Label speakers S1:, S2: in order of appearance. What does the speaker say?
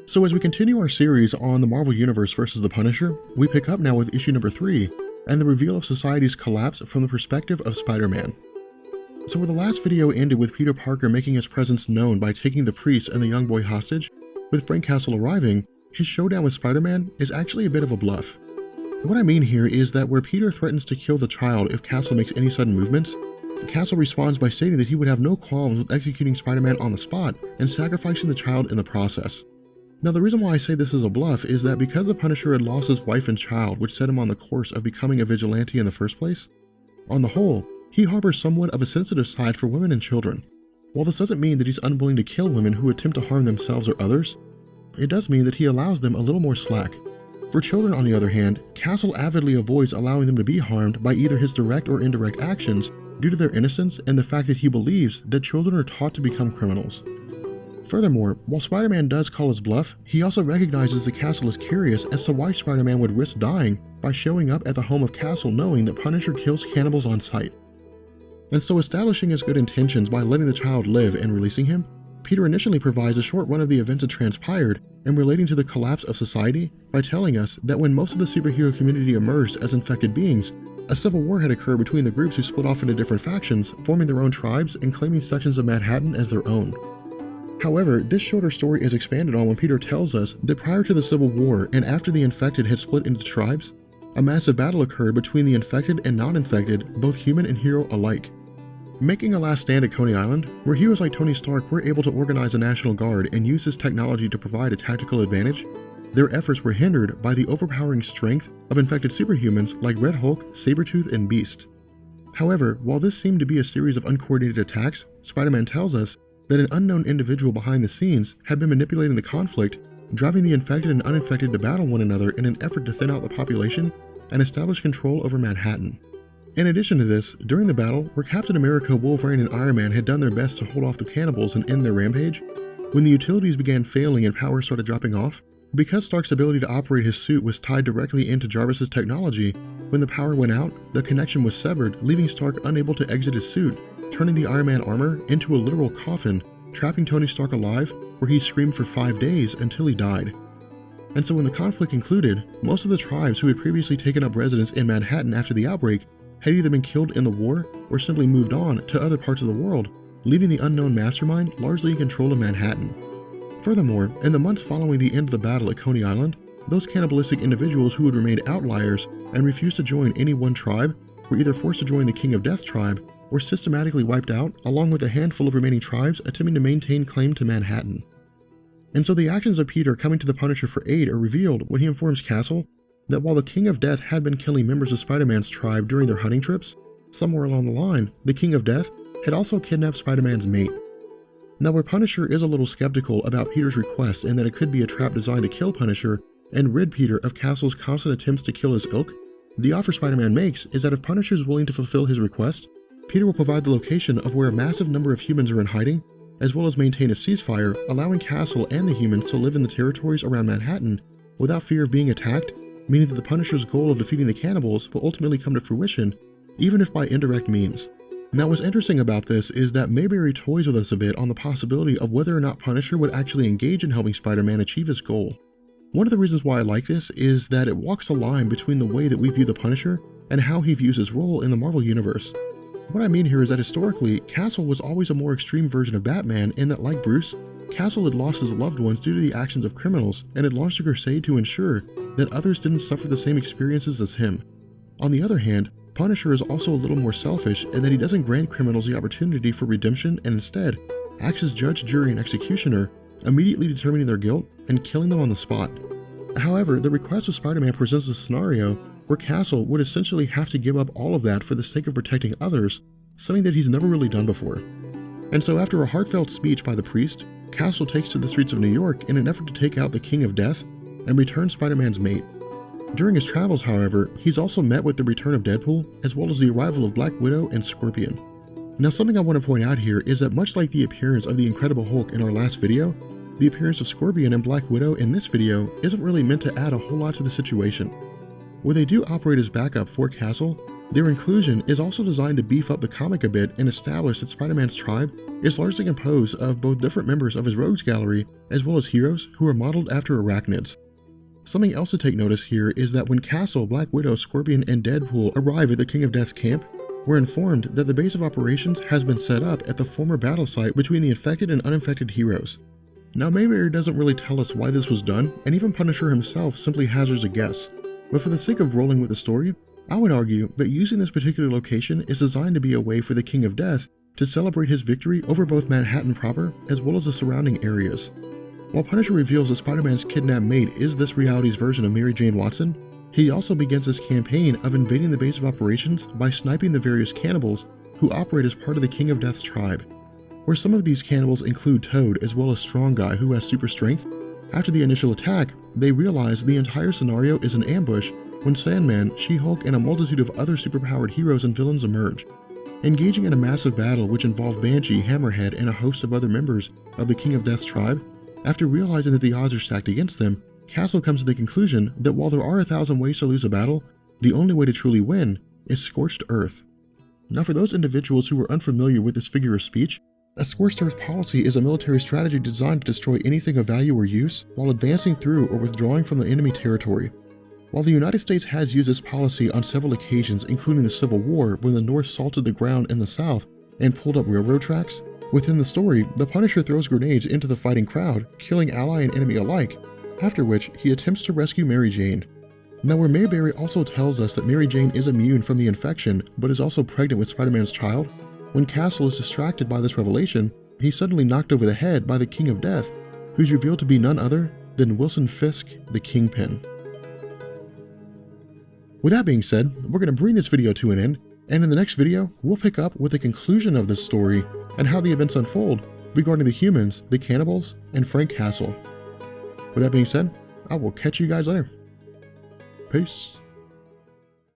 S1: So as we continue our series on the Marvel Universe versus the Punisher, we pick up now with issue number 3, and the reveal of society's collapse from the perspective of Spider-Man. So where the last video ended with Peter Parker making his presence known by taking the priest and the young boy hostage, with Frank Castle arriving, his showdown with Spider-Man is actually a bit of a bluff. What I mean here is that where Peter threatens to kill the child if Castle makes any sudden movements, Castle responds by stating that he would have no qualms with executing Spider-Man on the spot and sacrificing the child in the process. Now the reason why I say this is a bluff is that because the Punisher had lost his wife and child, which set him on the course of becoming a vigilante in the first place, on the whole, he harbors somewhat of a sensitive side for women and children. While this doesn't mean that he's unwilling to kill women who attempt to harm themselves or others, it does mean that he allows them a little more slack. For children, on the other hand, Castle avidly avoids allowing them to be harmed by either his direct or indirect actions due to their innocence and the fact that he believes that children are taught to become criminals. Furthermore, while Spider-Man does call his bluff, he also recognizes that Castle is curious as to why Spider-Man would risk dying by showing up at the home of Castle knowing that Punisher kills cannibals on sight. And so establishing his good intentions by letting the child live and releasing him, Peter initially provides a short run of the events that transpired and relating to the collapse of society by telling us that when most of the superhero community emerged as infected beings, a civil war had occurred between the groups who split off into different factions, forming their own tribes and claiming sections of Manhattan as their own. However, this shorter story is expanded on when Peter tells us that prior to the Civil War and after the infected had split into tribes, a massive battle occurred between the infected and non-infected, both human and hero alike. Making a last stand at Coney Island, where heroes like Tony Stark were able to organize a National Guard and use this technology to provide a tactical advantage, their efforts were hindered by the overpowering strength of infected superhumans like Red Hulk, Sabretooth, and Beast. However, while this seemed to be a series of uncoordinated attacks, Spider-Man tells us that an unknown individual behind the scenes had been manipulating the conflict, driving the infected and uninfected to battle one another in an effort to thin out the population and establish control over Manhattan. In addition to this, during the battle, where Captain America, Wolverine, and Iron Man had done their best to hold off the cannibals and end their rampage, when the utilities began failing and power started dropping off, because Stark's ability to operate his suit was tied directly into Jarvis's technology, when the power went out, the connection was severed, leaving Stark unable to exit his suit, turning the Iron Man armor into a literal coffin, trapping Tony Stark alive, where he screamed for 5 days until he died. And so when the conflict concluded, most of the tribes who had previously taken up residence in Manhattan after the outbreak had either been killed in the war or simply moved on to other parts of the world, leaving the unknown mastermind largely in control of Manhattan. Furthermore, in the months following the end of the battle at Coney Island, those cannibalistic individuals who had remained outliers and refused to join any one tribe were either forced to join the King of Death tribe or systematically wiped out along with a handful of remaining tribes attempting to maintain claim to Manhattan. And so the actions of Peter coming to the Punisher for aid are revealed when he informs Castle that while the King of Death had been killing members of Spider-Man's tribe during their hunting trips, somewhere along the line, the King of Death had also kidnapped Spider-Man's mate. Now where Punisher is a little skeptical about Peter's request and that it could be a trap designed to kill Punisher and rid Peter of Castle's constant attempts to kill his ilk, the offer Spider-Man makes is that if Punisher is willing to fulfill his request, Peter will provide the location of where a massive number of humans are in hiding, as well as maintain a ceasefire, allowing Castle and the humans to live in the territories around Manhattan without fear of being attacked, meaning that the Punisher's goal of defeating the cannibals will ultimately come to fruition, even if by indirect means. Now what's interesting about this is that Mayberry toys with us a bit on the possibility of whether or not Punisher would actually engage in helping Spider-Man achieve his goal. One of the reasons why I like this is that it walks a line between the way that we view the Punisher and how he views his role in the Marvel Universe. What I mean here is that historically, Castle was always a more extreme version of Batman in that, like Bruce, Castle had lost his loved ones due to the actions of criminals and had launched a crusade to ensure that others didn't suffer the same experiences as him. On the other hand, Punisher is also a little more selfish in that he doesn't grant criminals the opportunity for redemption and instead acts as judge, jury, and executioner, immediately determining their guilt and killing them on the spot. However, the request of Spider-Man presents a scenario where Castle would essentially have to give up all of that for the sake of protecting others, something that he's never really done before. And so after a heartfelt speech by the priest, Castle takes to the streets of New York in an effort to take out the King of Death and return Spider-Man's mate. During his travels, however, he's also met with the return of Deadpool, as well as the arrival of Black Widow and Scorpion. Now something I want to point out here is that much like the appearance of the Incredible Hulk in our last video, the appearance of Scorpion and Black Widow in this video isn't really meant to add a whole lot to the situation. While they do operate as backup for Castle, their inclusion is also designed to beef up the comic a bit and establish that Spider-Man's tribe is largely composed of both different members of his rogues gallery as well as heroes who are modeled after arachnids. Something else to take notice here is that when Castle, Black Widow, Scorpion, and Deadpool arrive at the King of Death's camp, we're informed that the base of operations has been set up at the former battle site between the infected and uninfected heroes. Now, Mayberry doesn't really tell us why this was done, and even Punisher himself simply hazards a guess. But for the sake of rolling with the story, I would argue that using this particular location is designed to be a way for the King of Death to celebrate his victory over both Manhattan proper as well as the surrounding areas. While Punisher reveals that Spider-Man's kidnapped mate is this reality's version of Mary Jane Watson, he also begins his campaign of invading the base of operations by sniping the various cannibals who operate as part of the King of Death's tribe. Where some of these cannibals include Toad as well as Strong Guy, who has super strength, after the initial attack, they realize the entire scenario is an ambush when Sandman, She-Hulk, and a multitude of other superpowered heroes and villains emerge. Engaging in a massive battle which involved Banshee, Hammerhead, and a host of other members of the King of Death's tribe, after realizing that the odds are stacked against them, Castle comes to the conclusion that while there are 1,000 ways to lose a battle, the only way to truly win is Scorched Earth. Now, for those individuals who are unfamiliar with this figure of speech, a Scorched Earth policy is a military strategy designed to destroy anything of value or use while advancing through or withdrawing from the enemy territory. While the United States has used this policy on several occasions, including the Civil War when the North salted the ground in the South and pulled up railroad tracks, within the story, the Punisher throws grenades into the fighting crowd, killing ally and enemy alike, after which he attempts to rescue Mary Jane. Now, where Mayberry also tells us that Mary Jane is immune from the infection but is also pregnant with Spider-Man's child, when Castle is distracted by this revelation, he's suddenly knocked over the head by the King of Death, who's revealed to be none other than Wilson Fisk, the Kingpin. With that being said, we're going to bring this video to an end, and in the next video, we'll pick up with the conclusion of this story and how the events unfold regarding the humans, the cannibals, and Frank Castle. With that being said, I will catch you guys later. Peace.